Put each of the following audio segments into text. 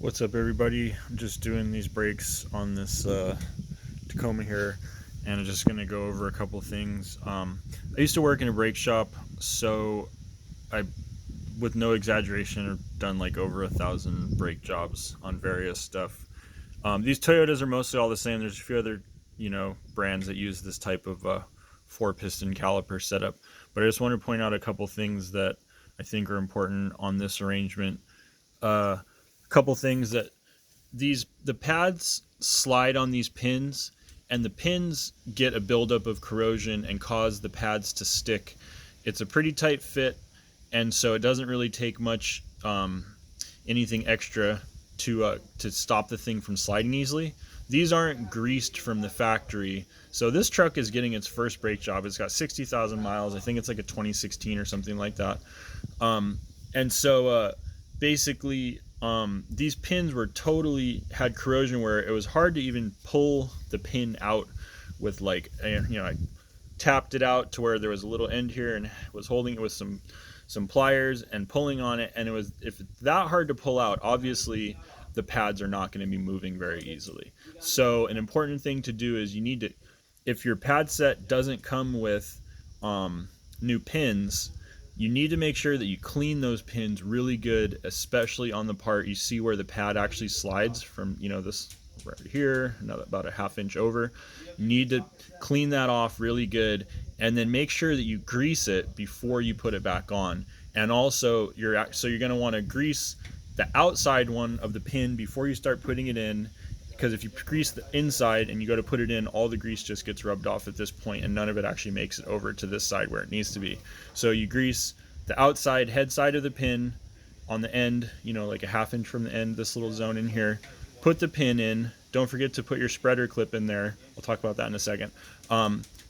What's up, everybody? I'm just doing these brakes on this Tacoma here, and I'm just gonna go over a couple things. I used to work in a brake shop, so I, with no exaggeration, have done like over 1,000 brake jobs on various stuff. These Toyotas are mostly all the same. There's a few other, brands that use this type of four-piston caliper setup, but I just want to point out a couple things that I think are important on this arrangement. A couple things that the pads slide on these pins, and the pins get a buildup of corrosion and cause the pads to stick. It's a pretty tight fit, and so it doesn't really take much anything extra to stop the thing from sliding easily. These aren't greased from the factory, so this truck is getting its first brake job. It's got 60,000 miles. I think it's like a 2016 or something like that. And so basically, these pins were totally had corrosion where it was hard to even pull the pin out with I tapped it out to where there was a little end here and was holding it with some pliers and pulling on it, and if it's that hard to pull out, obviously the pads are not going to be moving very easily. So an important thing to do is you need to, if your pad set doesn't come with new pins, you need to make sure that you clean those pins really good, especially on the part you see where the pad actually slides from, this right here, about a half inch over. You need to clean that off really good, and then make sure that you grease it before you put it back on. And also you're going to want to grease the outside one of the pin before you start putting it in, because if you grease the inside and you go to put it in, all the grease just gets rubbed off at this point, and none of it actually makes it over to this side where it needs to be. So you grease the outside head side of the pin on the end, like a half inch from the end, this little zone in here. Put the pin in. Don't forget to put your spreader clip in there. I'll talk about that in a second.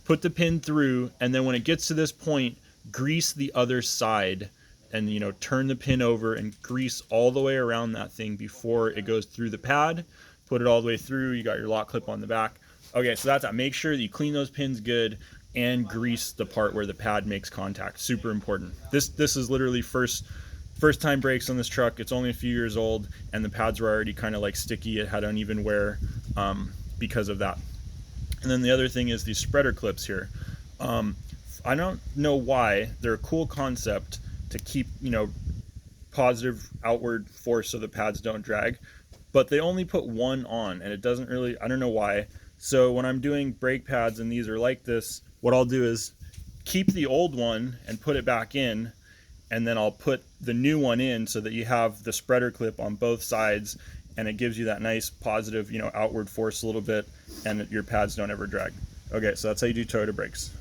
Put the pin through, and then when it gets to this point, grease the other side, and turn the pin over and grease all the way around that thing before it goes through the pad. Put it all the way through. You got your lock clip on the back. Okay, so that's that. Make sure that you clean those pins good and grease the part where the pad makes contact. Super important. This is literally first time brakes on this truck. It's only a few years old, and the pads were already kind of like sticky. It had uneven wear because of that. And then the other thing is these spreader clips here. I don't know why. They're a cool concept to keep positive outward force so the pads don't drag, but they only put one on, and it doesn't really, I don't know why. So when I'm doing brake pads and these are like this, what I'll do is keep the old one and put it back in, and then I'll put the new one in so that you have the spreader clip on both sides, and it gives you that nice positive outward force a little bit, and your pads don't ever drag. Okay, so that's how you do Toyota brakes.